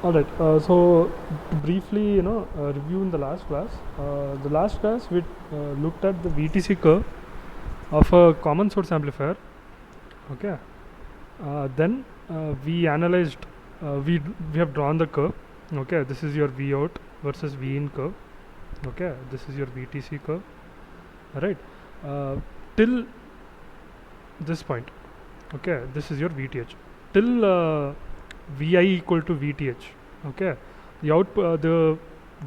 All right. So to briefly, review in the last class we looked at the VTC curve of a common source amplifier. Okay. Then we analyzed. We have drawn the curve. Okay. This is your V out versus V in curve. Okay. This is your VTC curve. All right. Till this point. Okay. This is your VTH. Till Vi equal to VTH. Okay, the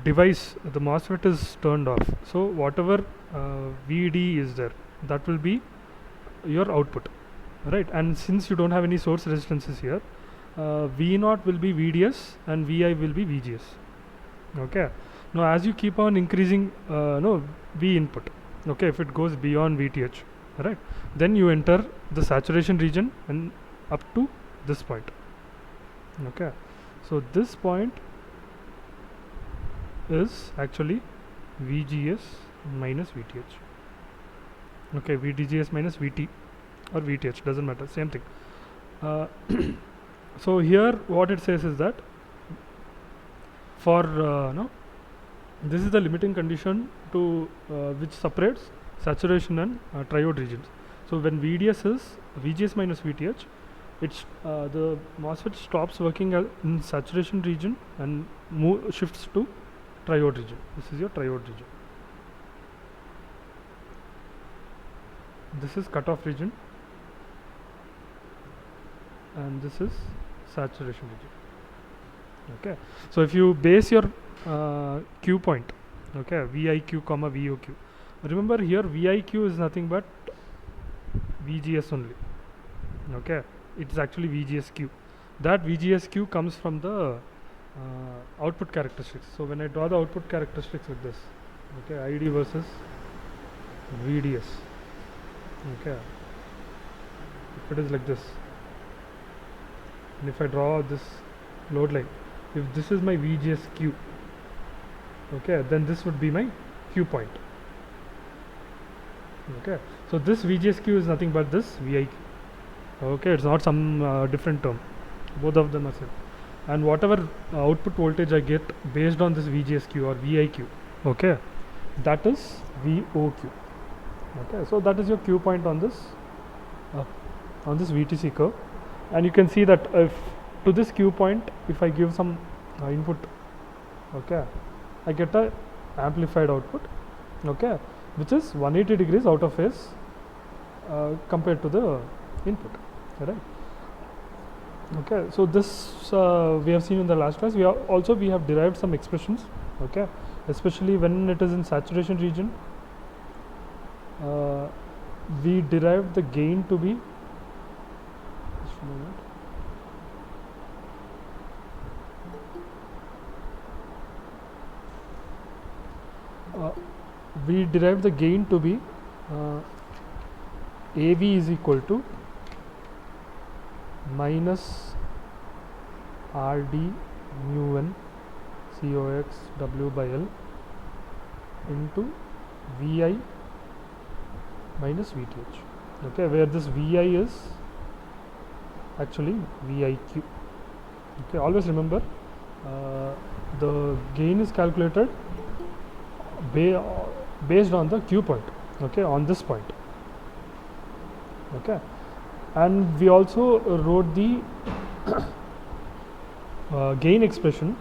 device, the MOSFET is turned off. So whatever VD is there, that will be your output, right? And since you don't have any source resistances here, V0 will be VDS and Vi will be VGS. Okay. Now as you keep on increasing, no V input. Okay, if it goes beyond VTH, right? Then you enter the saturation region and up to this point. Okay, so this point is actually VGS minus VTH. Okay, VDGS minus VT or VTH, doesn't matter, same thing. So here what it says is that for no, this is the limiting condition to which separates saturation and triode regions. So when VDS is VGS minus VTH, it's the MOSFET stops working in saturation region and shifts to triode region. This is your triode region. This is cutoff region and this is saturation region. Okay, so if you base your Q point, okay, VIQ comma VOQ, remember here VIQ is nothing but VGS only. Okay, it's actually VGSQ. That VGSQ comes from the output characteristics. So when I draw the output characteristics with this, okay, ID versus VDS. Okay, if it is like this, and if I draw this load line, if this is my VGSQ, okay, then this would be my Q point. Okay, so this VGSQ is nothing but this VIQ. Okay, it's not some different term, both of them are same. And whatever output voltage I get based on this VGSQ or VIQ, okay, that is VOQ. Okay, so that is your Q point on this VTC curve, and you can see that if to this Q point, if I give some input, okay, I get a amplified output, okay, which is 180 degrees out of phase compared to the input, right? Okay, so this we have seen in the last class. We have derived some expressions, okay, especially when it is in saturation region. We derived the gain to be, just a moment. We derived the gain to be AV is equal to minus RD mu n COX W by L into VI minus VTH. Okay, where this VI is actually VIQ. Okay, always remember the gain is calculated based on the Q point, okay, on this point. Okay, and we also wrote the gain expression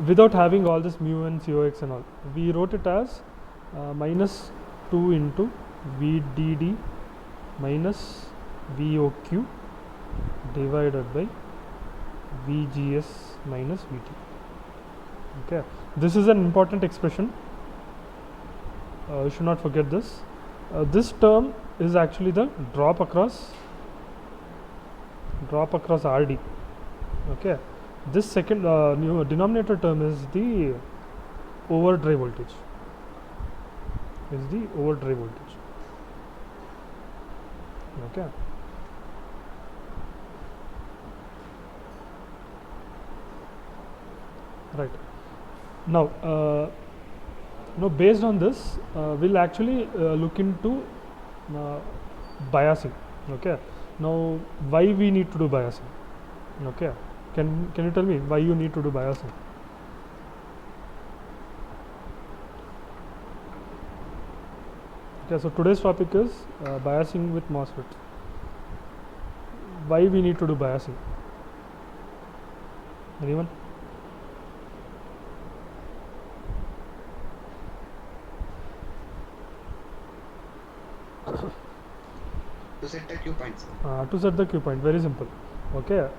without having all this mu and COX and all. We wrote it as minus 2 into VDD minus VOQ divided by VGS minus VT. Okay, this is an important expression. You should not forget this. This term is actually the drop across RD. Okay, this second new denominator term is the overdrive voltage. Okay. Right. Now, based on this, we'll actually look into biasing. Okay. Now, why we need to do biasing? Okay. Can you tell me why you need to do biasing? Okay, so today's topic is biasing with MOSFET. Why we need to do biasing? Anyone? To set the Q points. To set the Q point, very simple. Okay,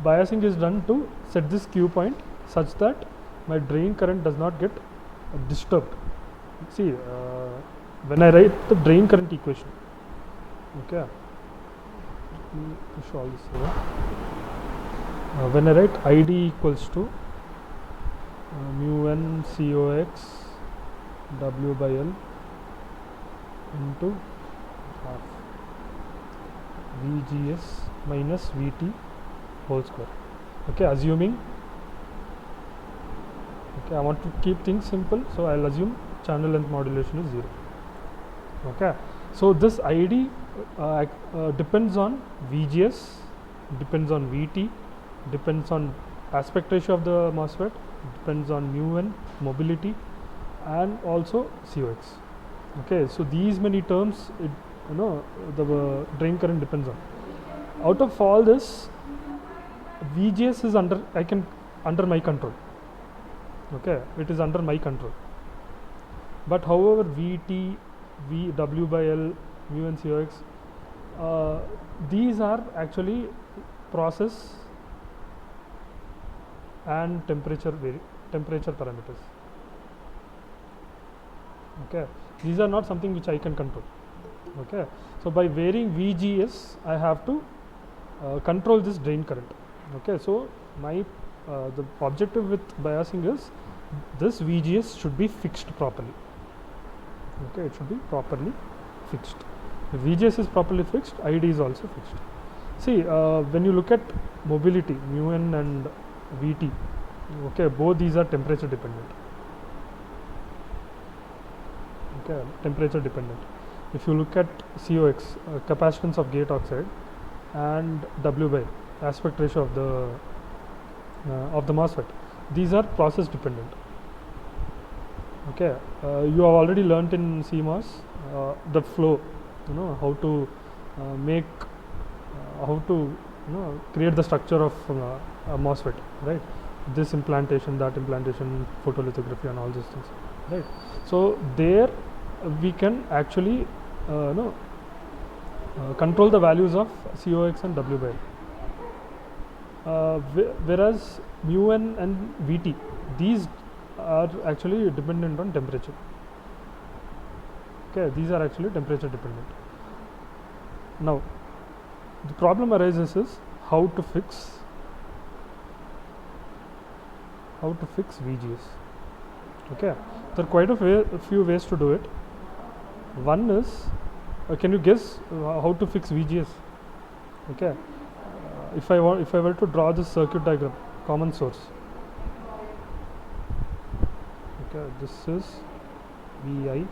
biasing is done to set this Q point such that my drain current does not get disturbed. See, when I write the drain current equation, okay, let me push all this here. When I write ID equals to mu n COX W by L into half VGS minus VT whole square. Okay, assuming, okay, I want to keep things simple, so I'll assume channel length modulation is 0. Okay, so this ID depends on VGS, depends on VT, depends on aspect ratio of the MOSFET, depends on mu n, mobility, and also COX. Okay, so these many terms, the drain current depends on. Out of all this, VGS is under my control. Okay, it is under my control. But however, VT, W by L, mu and COX, these are actually process and temperature parameters. Okay, these are not something which I can control. Okay, so by varying VGS, I have to control this drain current. Okay, so my the objective with biasing is this VGS should be fixed properly. Okay, it should be properly fixed. If VGS is properly fixed, ID is also fixed. See, when you look at mobility, mu n and VT, okay, both these are temperature dependent. Okay, temperature dependent. If you look at COX, capacitance of gate oxide, and W by aspect ratio of the MOSFET, these are process dependent. Okay, you have already learnt in CMOS the flow, how to create the structure of a MOSFET, right? This implantation, that implantation, photolithography, and all these things, right? So there we can actually control the values of COX and W by L. Whereas mu n and VT, these are actually dependent on temperature. Okay, these are actually temperature dependent. Now, the problem arises is how to fix VGS. Okay, there are quite a few ways to do it. One is, can you guess how to fix VGS? Okay, if I were to draw this circuit diagram, common source. Okay, this is VI,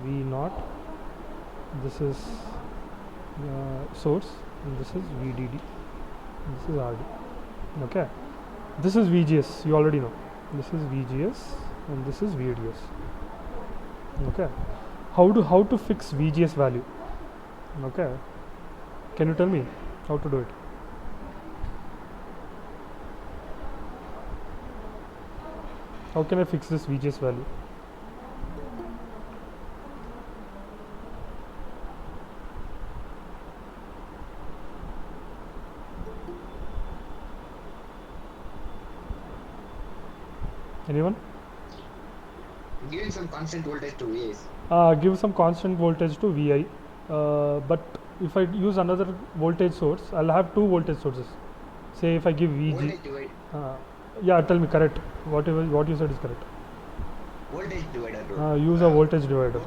V0, this is source, and this is VDD, and this is RD. Okay, this is VGS, you already know. This is VGS and this is VDS. Okay, how to fix VGS value? Okay, can you tell me how to do it? How can I fix this VGS value? Anyone? Giving some constant voltage to VIs. Give some constant voltage to VI, but if I use another voltage source, I'll have two voltage sources. Say if I give VG. Voltage divide. Yeah, tell me, correct. What you said is correct. Voltage divider. Use a voltage divider.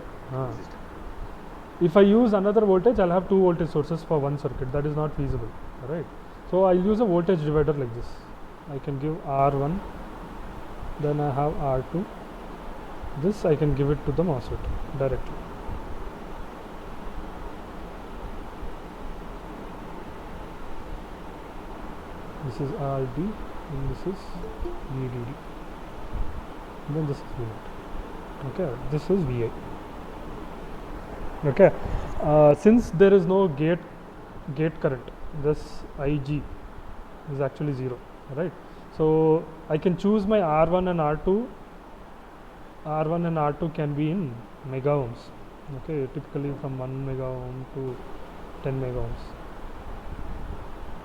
If I use another voltage, I'll have two voltage sources for one circuit. That is not feasible, right? So I'll use a voltage divider like this. I can give R1, then I have R2. This I can give it to the MOSFET directly. This is RD and this is VDD. And then this is V naught. Okay, this is Vi. Okay, since there is no gate current, this Ig is actually 0, right? So I can choose my R1 and R2. R1 and R2 can be in mega ohms. Okay, typically from 1 mega ohm to 10 mega ohms.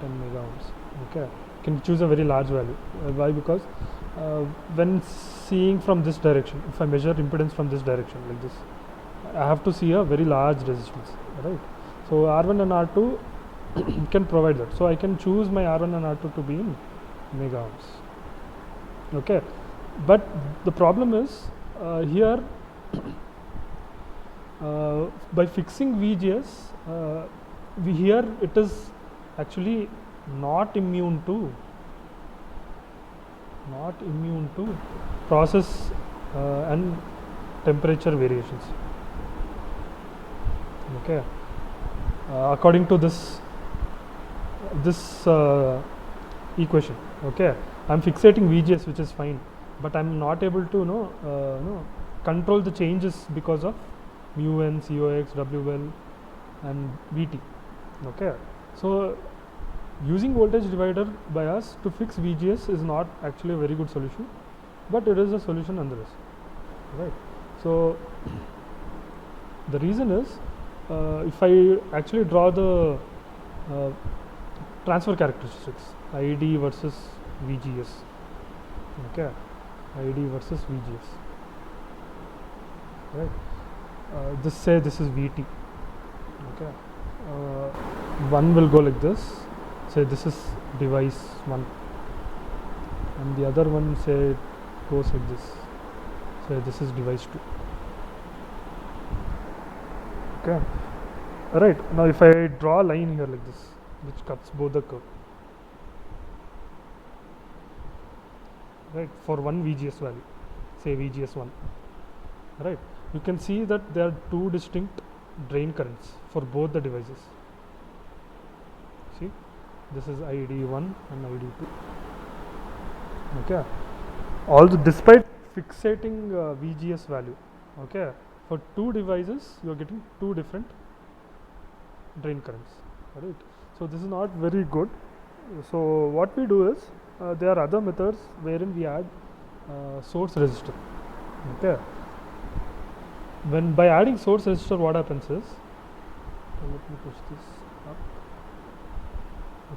10 mega ohms. Okay, you can choose a very large value. Why? Because when seeing from this direction, if I measure impedance from this direction like this, I have to see a very large resistance, right? So R1 and R2 can provide that. So I can choose my R1 and R2 to be in mega ohms. Okay, but the problem is here by fixing VGS, here it is actually not immune to process and temperature variations. Okay, according to this equation, okay, I'm fixating VGS, which is fine, but I'm not able to control the changes because of mu n, COX, WL and VT. Okay, so using voltage divider by us to fix VGS is not actually a very good solution, but it is a solution nonetheless, right? So the reason is if I actually draw the transfer characteristics, ID versus VGS, okay, ID versus VGS, right? This is VT, okay. One will go like this. Say this is device 1, and the other one say goes like this. Say this is device 2. Okay. Alright. Now if I draw a line here like this, which cuts both the curve, right, for one VGS value, say VGS 1, right, you can see that there are two distinct drain currents for both the devices. See, this is ID1 and ID2. Okay, although despite fixating VGS value, okay, for two devices you are getting two different drain currents, right? So this is not very good. So what we do is there are other methods wherein we add source resistor. Okay, when by adding source resistor, what happens is, let me push this up.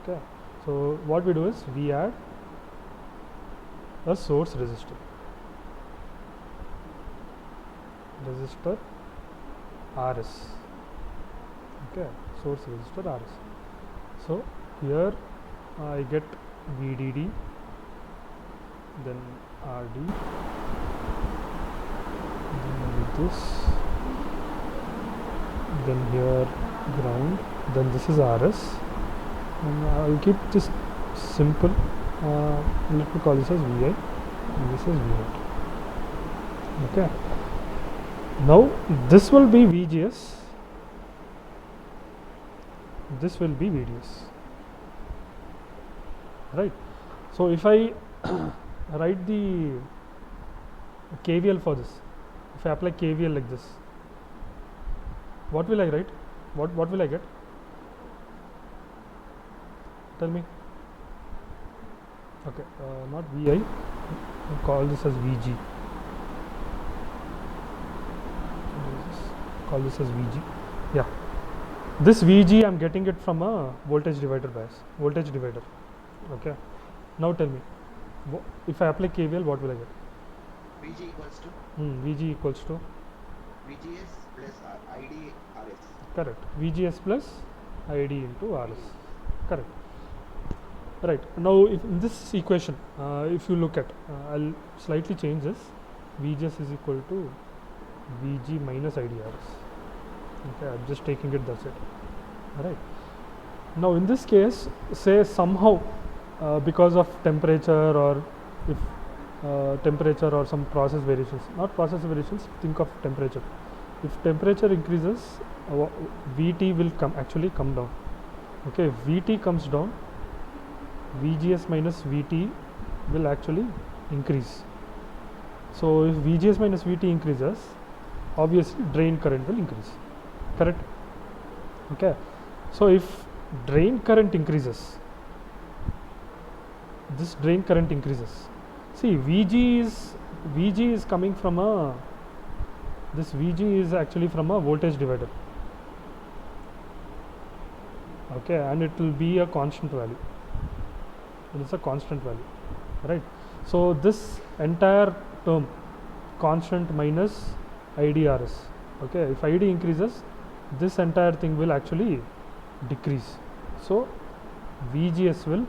Okay, so what we do is we add a source resistor RS. Okay, source resistor RS. So here I get VDD, then RD, then this, then here ground, then this is RS, and I'll keep this simple. Let me call this as Vi, and this is V0. Okay. Now this will be VGS, this will be VDS, right? So if I write the KVL for this, if I apply KVL like this, what will I write? What will I get? Tell me. Okay, not Vi, I'll call this as VG. Call this as VG. Yeah, this VG I'm getting it from a voltage divider bias, voltage divider. Okay, now tell me, if I apply KVL, what will I get? VG equals to VG equals to VGS plus ID RS. correct, VGS plus ID into RS. Correct. Right. Now if in this equation, if you look at, I'll slightly change this. VGS is equal to VG minus IDRS. Okay, I'm just taking it, that's it. Alright. Now in this case, say somehow because of temperature, or if temperature or some process variations, not process variations, think of temperature. If temperature increases, VT will actually come down. Okay, if VT comes down, VGS minus VT will actually increase. So if VGS minus VT increases, obviously drain current will increase, correct? Okay, so if drain current increases, this drain current increases. See, VG is coming from a, this VG is actually from a voltage divider. Okay, and it will be a constant value. It is a constant value, right? So this entire term, constant minus IDRS. Okay, if ID increases, this entire thing will actually decrease. So VGS will,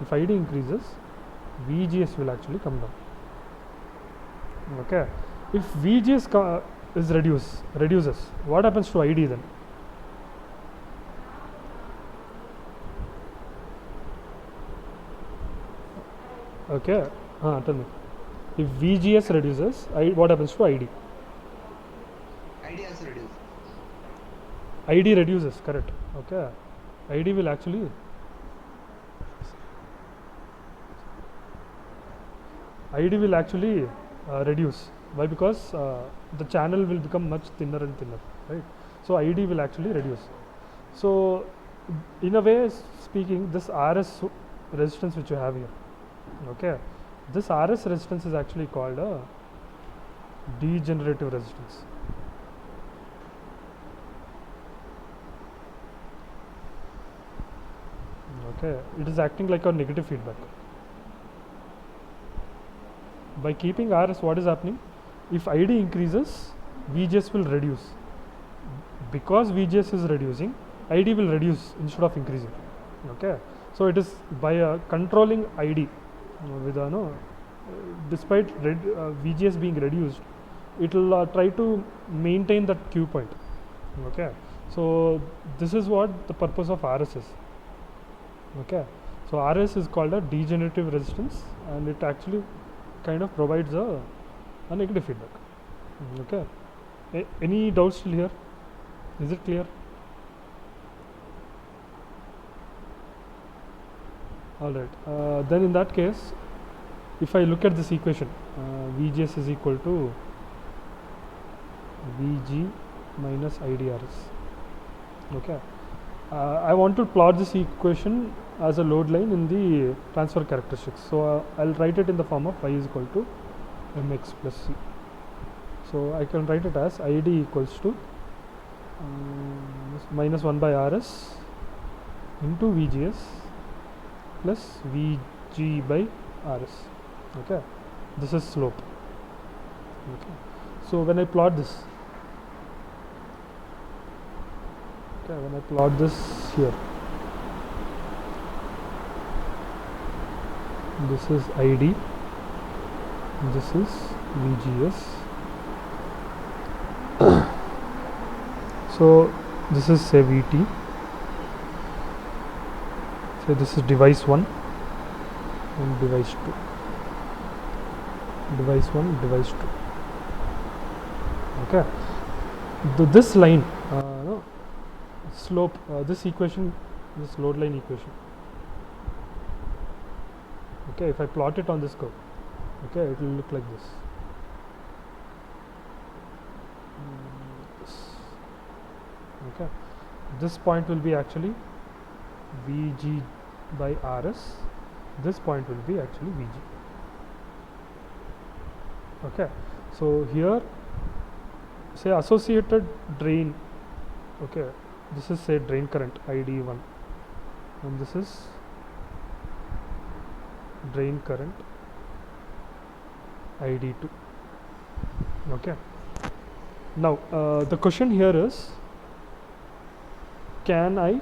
if ID increases, VGS will actually come down. Okay, if VGS is reduces, what happens to ID then? Okay, tell me. If VGS reduces, what happens to ID? ID also reduce. ID reduces, correct. Okay, ID will actually reduce. Why? Because the channel will become much thinner and thinner, right? So ID will actually reduce. So in a way speaking, this RS resistance which you have here, okay, this RS resistance is actually called a degenerative resistance. Okay, it is acting like a negative feedback. By keeping RS, what is happening? If ID increases, VGS will reduce. Because VGS is reducing, ID will reduce instead of increasing. Okay, so it is by controlling ID with despite VGS being reduced, it will try to maintain that Q point. Okay, so this is what the purpose of RS is. Okay, so RS is called a degenerative resistance, and it actually kind of provides a negative feedback. Okay, any doubts still here? Is it clear? Alright, then in that case, if I look at this equation, VGS is equal to VG minus IDRS. Okay, I want to plot this equation as a load line in the transfer characteristics. So I'll write it in the form of y is equal to mx plus c. So I can write it as ID equals to minus 1 by RS into VGS plus VG by RS. Okay, this is slope. Okay, so when I plot this, here, this is ID, this is VGS. So this is say VT. So this is device 1 and device 2. Device 1, device 2. Okay. This line, slope, this equation, this load line equation. Okay, if I plot it on this curve, okay, it will look like this. Okay, this point will be actually VG by RS. This point will be actually VG. Okay, so here say associated drain. Okay, this is say drain current ID1, and this is drain current ID2. Okay, now the question here is, can I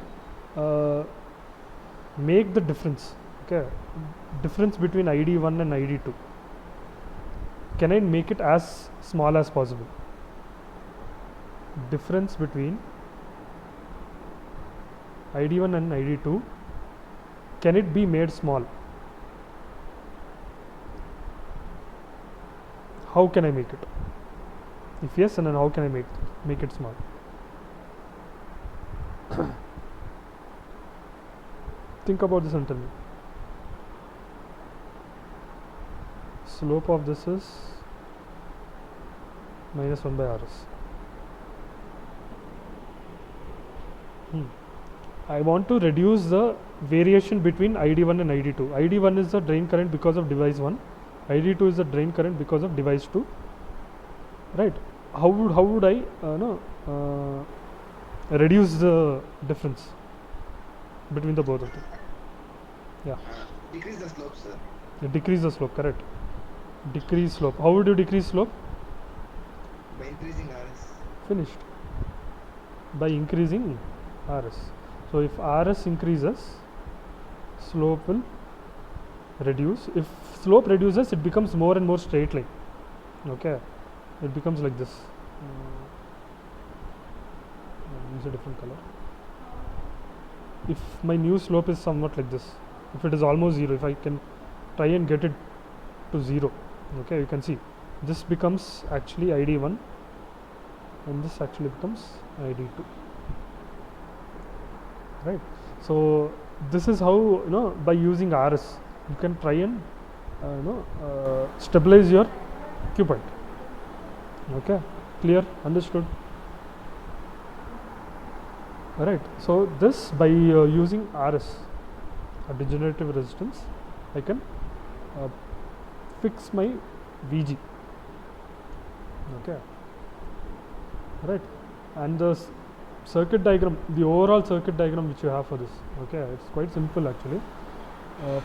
make the difference, okay, difference between ID1 and ID2, can I make it as small as possible? Difference between ID1 and ID2, can it be made small? How can I make it? If yes, then how can I make it small? Think about this and tell me. slope of this is minus 1 by RS. I want to reduce the variation between ID1 and ID2. ID1 is the drain current because of device 1. ID2 is the drain current because of device 2. Right? How would I reduce the difference between the both of them? Yeah. Decrease the slope, sir. Decrease the slope. Correct. Decrease slope. How would you decrease slope? By increasing RS. Finished. By increasing RS. So if RS increases, slope will reduce. If slope reduces, it becomes more and more straight line. Okay, it becomes like this. Use a different color. If my new slope is somewhat like this, if it is almost 0, if I can try and get it to 0, okay, you can see this becomes actually ID1 and this actually becomes ID2. Right. So this is how, by using RS you can try and stabilize your Q point. Okay, clear, understood. Alright, so this by using RS, a degenerative resistance, I can fix my VG. Okay, right, and the circuit diagram, the overall circuit diagram which you have for this, okay, it's quite simple actually.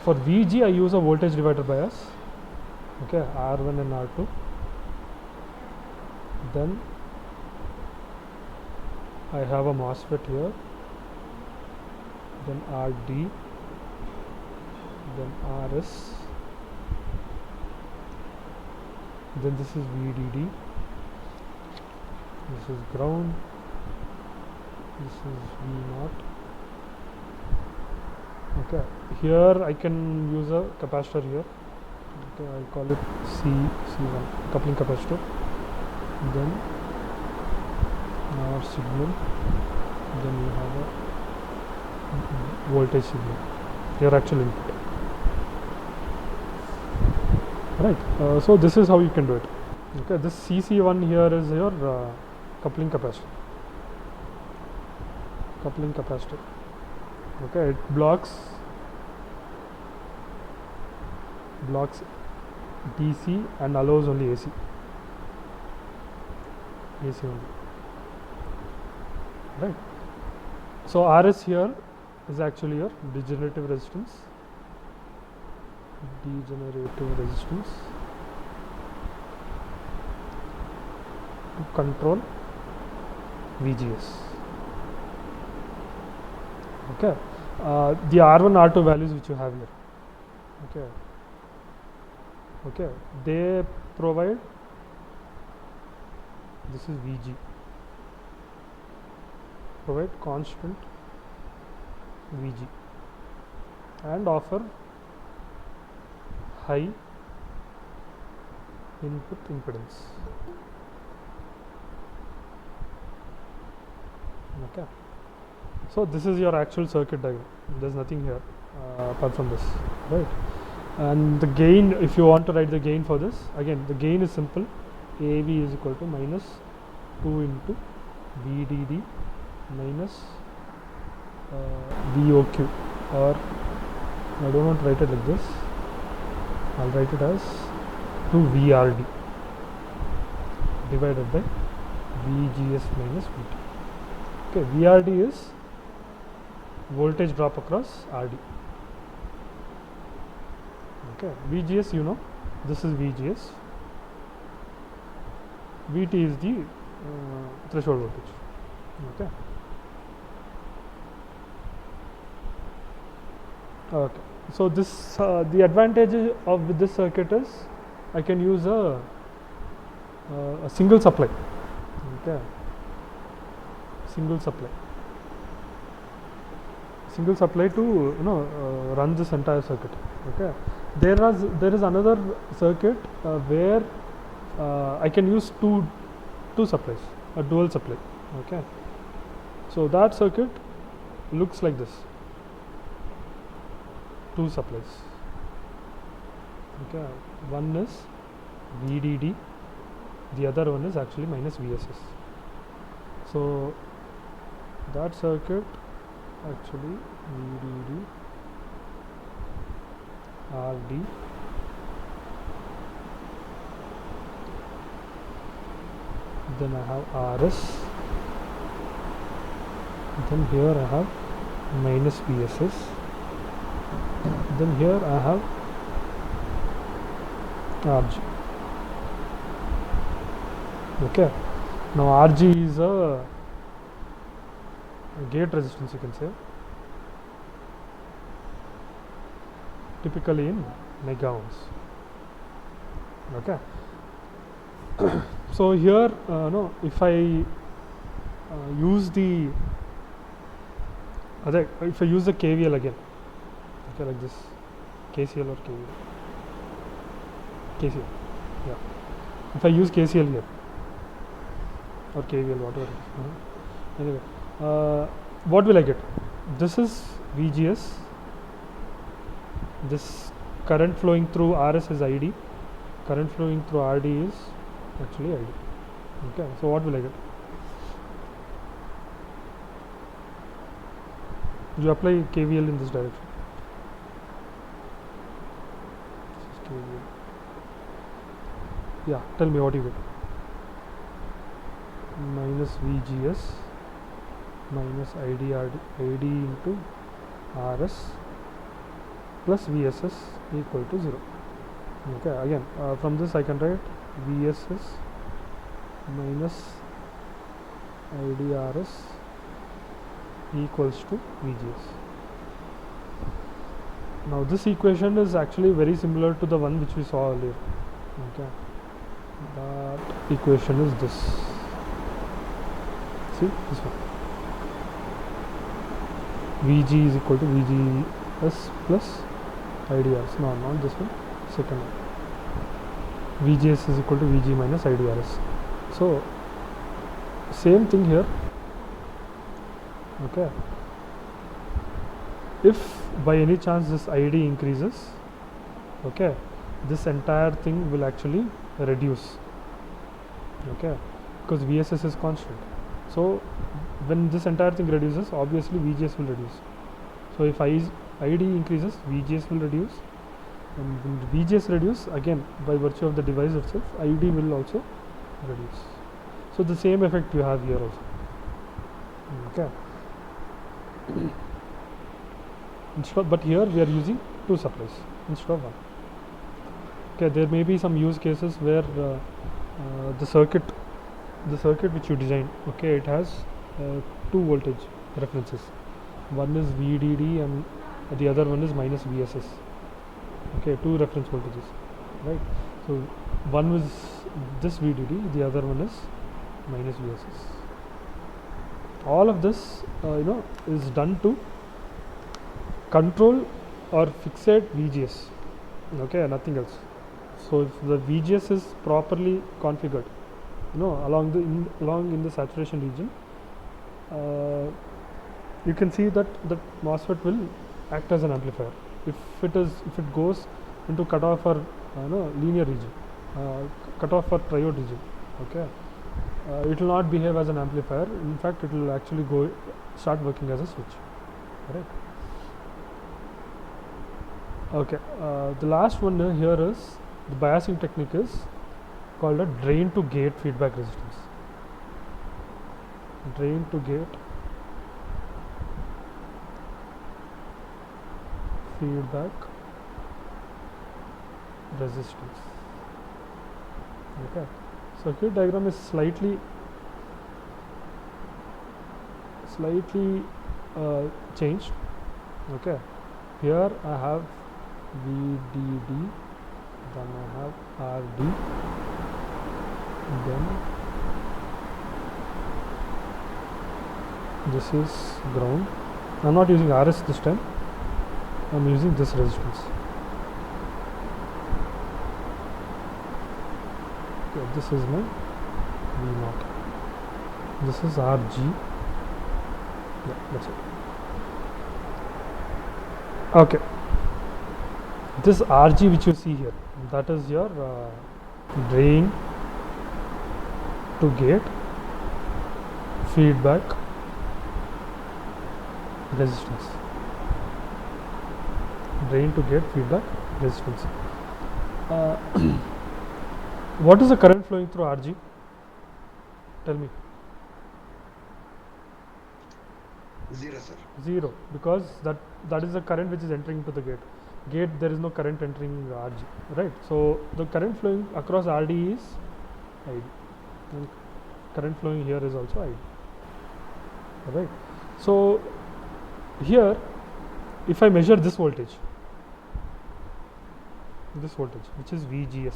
For VG I use a voltage divider bias, okay, R1 and R2, then I have a MOSFET here, then RD, then RS, then this is VDD, this is ground, this is V0. Okay, here I can use a capacitor here. Okay, I'll call it C1, coupling capacitor. Then our signal, then you have a voltage signal, your actual input. Right, so this is how you can do it. Okay, this CC1 here is your coupling capacitor. Coupling capacitor. Okay, it blocks DC and allows only AC. AC only. Right. So RS here is actually your degenerative resistance. Degenerative resistance to control VGS. Okay, the R1, R2 values which you have here, okay, they provide, this is VG, provide constant VG and offer high input impedance. Okay, so this is your actual circuit diagram. There's nothing here apart from this, right? And the gain, if you want to write the gain for this, again the gain is simple. AV is equal to minus 2 into VDD minus VOQ, or I don't want to write it like this, I'll write it as 2 VRD divided by VGS minus VT. Okay, VRD is voltage drop across RD. Okay, VGS, you know, this is VGS. VT is the threshold voltage. Okay. Okay. So this the advantage of this circuit is I can use a single supply. Okay. Single supply to run this entire circuit. Okay. There is another circuit where I can use two supplies, a dual supply. Okay. So that circuit looks like this. Two supplies. Okay, one is VDD, the other one is actually minus VSS. So that circuit actually VDD RD then I have RS, then here I have minus VSS, then here I have RG. Okay, now RG is a gate resistance, you can say, typically in mega ohms. Okay, so here no, if I use the if I use the KVL again, okay, like this, KCL or KVL, KCL, yeah. If I use KCL here or KVL, whatever it is, anyway, what will I get? This is VGS. This current flowing through RS is ID. Current flowing through RD is actually ID. Okay, so what will I get? You apply KVL in this direction. This is KVL. Yeah, tell me what you get. Minus VGS minus ID into RS plus VSS equal to 0. Okay, again from this I can write VSS minus IDRS equals to VGS. Now this equation is actually very similar to the one which we saw earlier. Okay, that equation is this. See this one. VG is equal to VGS plus IDRS. No, not this one. Second one. VGS is equal to VG minus IDRS. So same thing here. Okay, if by any chance this ID increases, okay, this entire thing will actually reduce. Okay, because VSS is constant. So when this entire thing reduces, obviously VGS will reduce. So if ID increases, VGS will reduce, and when VGS reduce, again by virtue of the device itself, ID will also reduce. So the same effect you have here also. Okay. But here we are using two supplies instead of one. Okay, there may be some use cases where the circuit which you design, okay, it has two voltage references. One is VDD and the other one is minus VSS. Okay, two reference voltages, right? So one is this VDD, the other one is minus VSS. All of this is done to control or fixate VGS. Okay, nothing else. So if the VGS is properly configured, along in the saturation region, you can see that the MOSFET will act as an amplifier. If it goes into cutoff or linear region, cutoff or triode region, okay, it will not behave as an amplifier. In fact, it will actually start working as a switch. Right? Okay. The last one here is the biasing technique is called a drain to gate feedback resistance. Drain to gate feedback resistance. Okay. Circuit diagram is slightly changed. Okay, here I have VDD, then I have RD, then this is ground. I am not using RS this time, I am using this resistance. Okay, this is my V0. This is RG. Yeah, that's it. Okay, this RG which you see here, that is your drain to gate feedback resistance. Drain to gate feedback resistance. What is the current flowing through RG? Tell me. 0, sir. 0, because that is the current which is entering into the gate. Gate, there is no current entering RG, right? So the current flowing across RD is ID, and current flowing here is also ID, right? So here, if I measure this voltage which is VGS,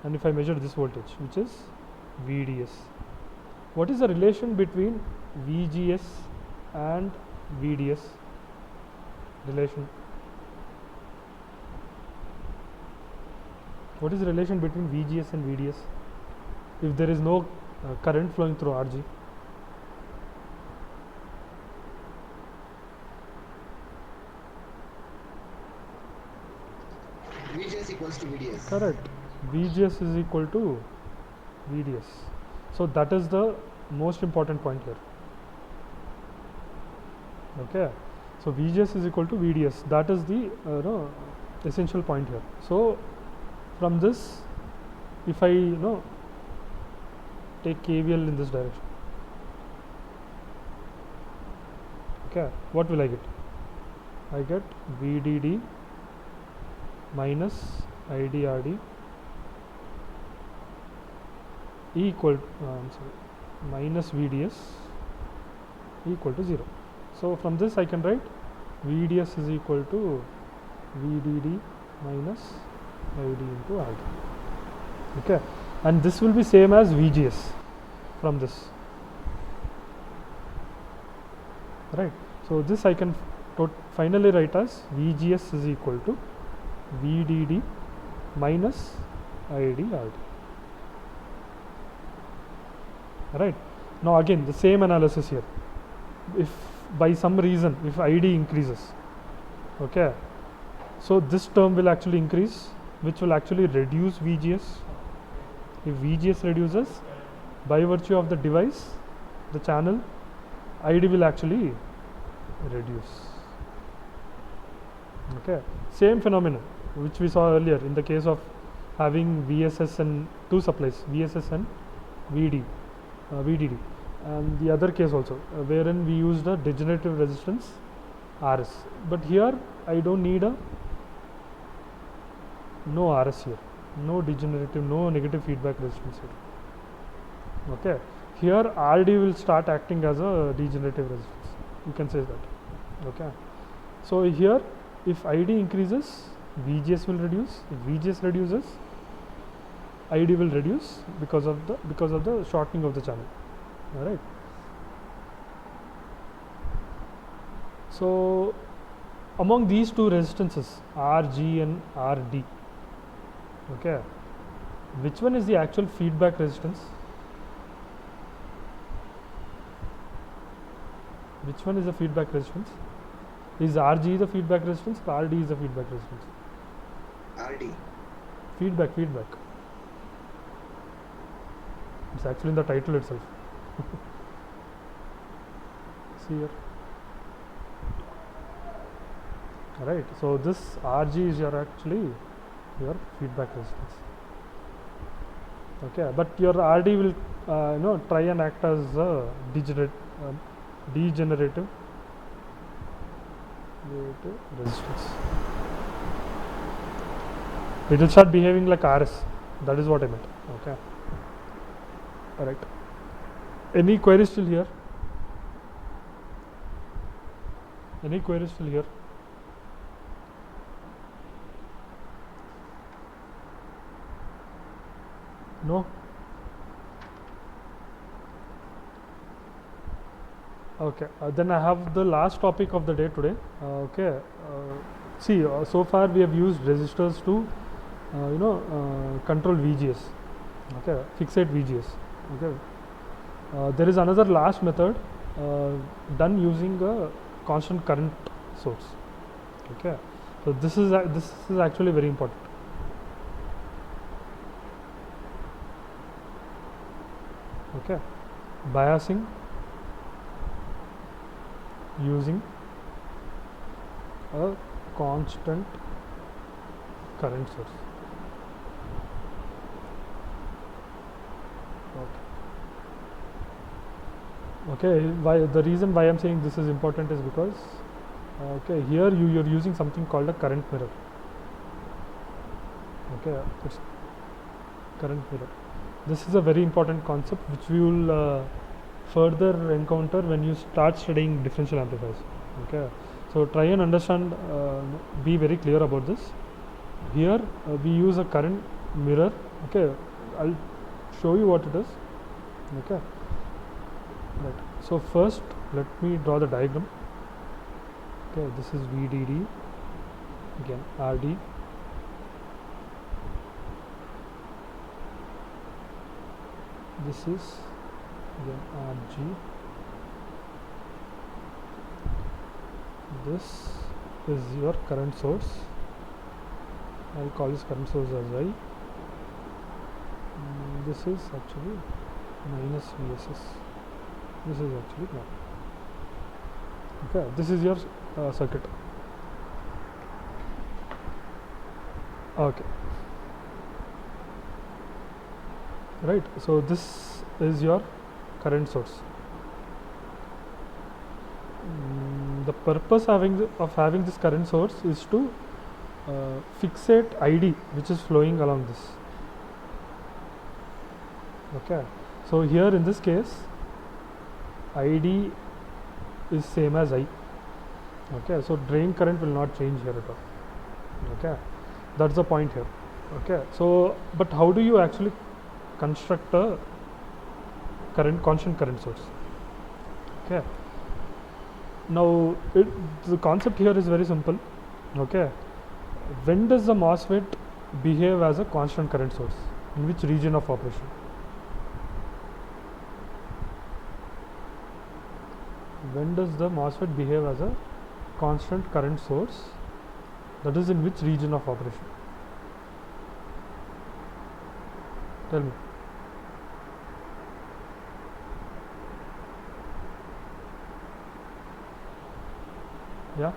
and if I measure this voltage which is VDS, what is the relation between VGS and VDS relation? What is the relation between VGS and VDS if there is no current flowing through RG? VGS equals to VDS. Correct. VGS is equal to VDS. So that is the most important point here. Okay. So VGS is equal to VDS. That is the essential point here. So from this, if I take KVL in this direction, okay, what will I get? I get VDD minus IDRD equal minus VDS equal to 0. So from this I can write VDS is equal to VDD minus ID into RD. Okay, and this will be same as VGS from this, right? So this I can finally write as VGS is equal to VDD minus ID RD. Right, now again the same analysis here. If by some reason if ID increases, okay, so this term will actually increase, which will actually reduce VGS. If VGS reduces, by virtue of the device, the channel, ID will actually reduce. Okay, same phenomenon which we saw earlier in the case of having VSS and two supplies, VSS and VDD, and the other case also wherein we used a degenerative resistance RS, but here I don't need no RS here, no degenerative, no negative feedback resistance here. Okay, here RD will start acting as a degenerative resistance, you can say that. Okay, so here if ID increases, VGS will reduce. If VGS reduces, ID will reduce because of the shortening of the channel. All right. So among these two resistances, RG and RD, okay, which one is the actual feedback resistance? Which one is the feedback resistance? Is RG the feedback resistance or RD is the feedback resistance? RD. Feedback. It's actually in the title itself. See here. Right. So this RG is actually your feedback resistance. Okay, but your RD will try and act as a degenerative resistance. It will start behaving like RS. That is what I meant. Okay. Alright. Any queries still here? Any queries still here? No? Okay, then I have the last topic of the day today. Okay, see, so far we have used resistors to control VGS, okay, fixate VGS. Okay, there is another last method done using a constant current source. Okay, so this is actually very important. Okay, biasing using a constant current source. Okay, why the reason why I'm saying this is important is because okay, here you're using something called a current mirror. Okay, it's current mirror. This is a very important concept which we will further encounter when you start studying differential amplifiers. Okay, so try and understand, be very clear about this. Here we use a current mirror. Okay, I'll show you what it is. Okay, right. So first let me draw the diagram. Okay, this is VDD, again RD, this is again RG, this is your current source. I'll call this current source as I. This is actually minus VSS. This is actually not. Okay, this is your circuit. Okay, right. So this is your current source. The purpose of having this current source is to fixate ID which is flowing along this. Okay, so here in this case ID is same as I. Okay, so drain current will not change here at all. Okay, that's the point here. Okay, so but how do you actually construct a constant current source? Okay, now the concept here is very simple. Okay, when does the MOSFET behave as a constant current source? In which region of operation? When does the MOSFET behave as a constant current source? That is in which region of operation? Tell me. Yeah?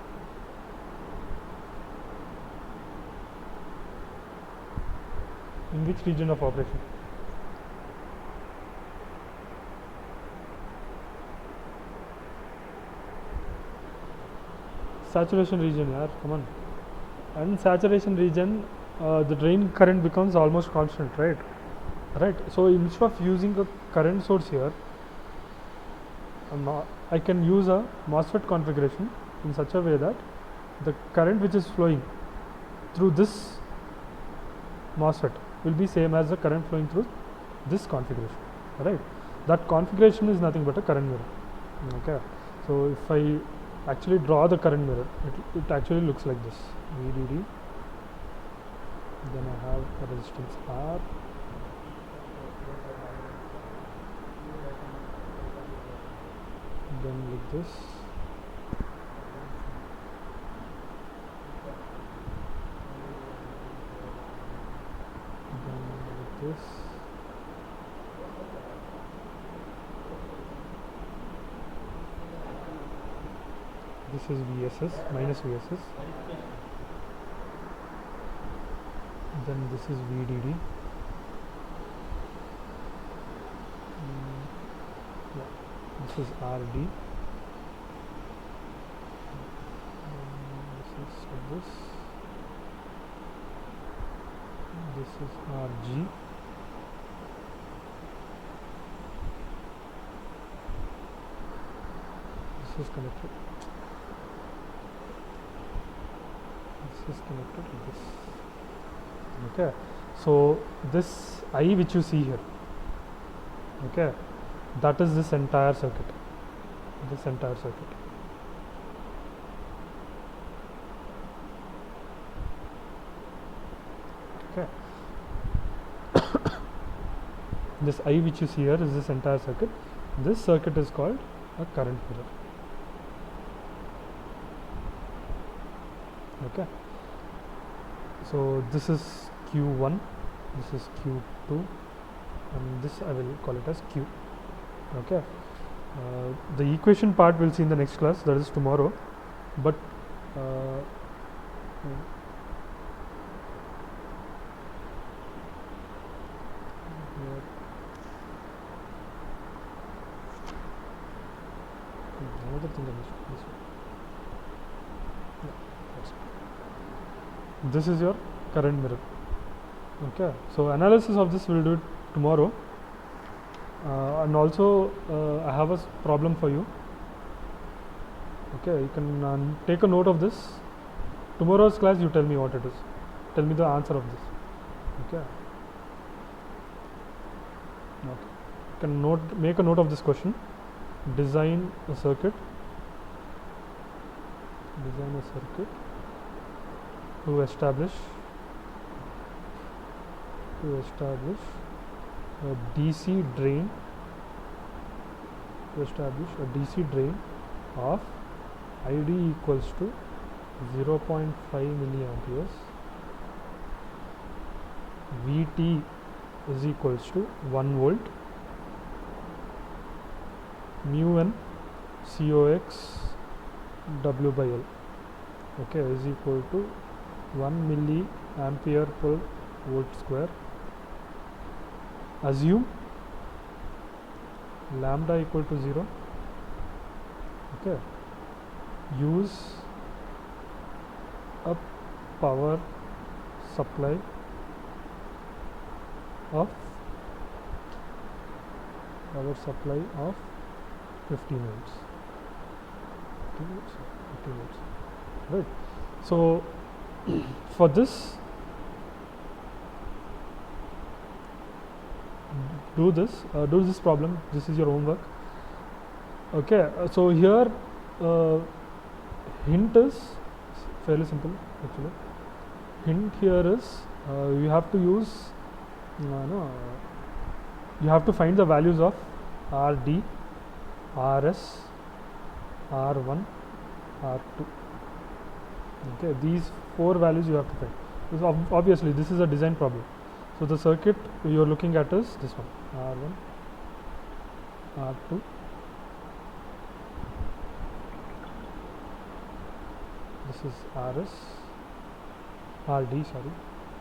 In which region of operation? Saturation region, yaar, come on. And in saturation region, the drain current becomes almost constant, right? Right. So instead of using a current source here, I can use a MOSFET configuration in such a way that the current which is flowing through this MOSFET will be same as the current flowing through this configuration, right? That configuration is nothing but a current mirror. Okay, so if I actually draw the current mirror, it actually looks like this: VDD, then I have a resistance R, then like this, then like this, this is VSS, minus VSS, then this is VDD, this is RD, this is like this, this is RG, this is connected, this is connected to this. Okay, so this I which you see here, okay, that is this entire circuit, okay. This I which you see here is this entire circuit. This circuit is called a current mirror. Okay, so this is Q1, this is Q2, and this I will call it as Q. Okay. The equation part we'll see in the next class, that is tomorrow. But another thing this is your current mirror. Okay, so analysis of this we'll do it tomorrow. And also I have a problem for you. Okay, you can take a note of this. Tomorrow's class you tell me what it is. Tell me the answer of this. Okay. Okay. You can make a note of this question. Design a circuit. Design a circuit to establish a DC drain. To establish a DC drain of ID equals to 0.5 milliamperes. VT is equals to 1 volt. Mu n COX W by L, okay, is equal to 1 milliampere per volt square. Assume lambda equal to 0. Okay, use a power supply of 50 volts. 50 volts. Right. So for this, do this problem. This is your homework. Okay. So here hint is fairly simple actually. Hint here is you have to use you have to find the values of RD, RS, R1, R2. Okay, these 4 values you have to find. Because obviously this is a design problem. So the circuit you are looking at is this one, R1, R2, this is RS, RD, sorry,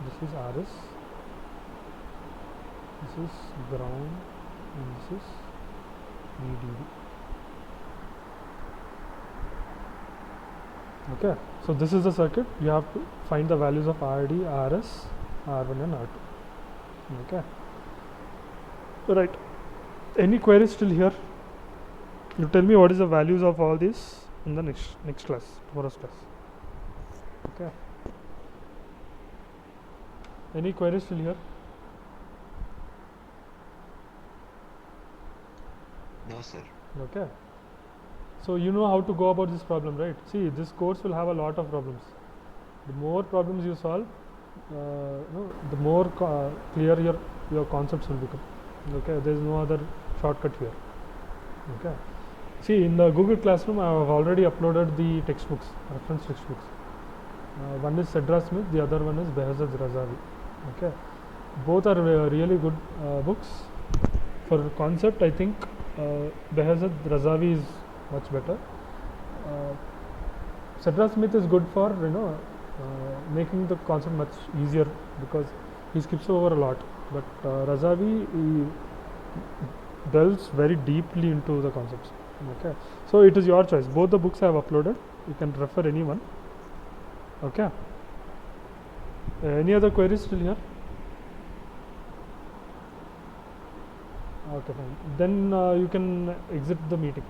this is RS, this is ground, and this is VDD. Okay, so this is the circuit. You have to find the values of RD, RS, R1 and R2. Okay, right. Any queries till here? You tell me what is the values of all these in the next class, tomorrow's class. Okay. Any queries till here? No, sir. Okay. So you know how to go about this problem, right? See, this course will have a lot of problems. The more problems you solve, the more clear your concepts will become. Okay, there is no other shortcut here. Okay. See, in the Google Classroom, I have already uploaded the textbooks, reference textbooks. One is Cedra Smith, the other one is Behzad Razavi. Okay, both are really good books. For concept, I think Behzad Razavi is much better. Cedra Smith is good for making the concept much easier because he skips over a lot. But Razavi delves very deeply into the concepts. Okay, so it is your choice. Both the books I have uploaded. You can refer any one. Okay. Any other queries still here? Okay, fine. Then you can exit the meeting.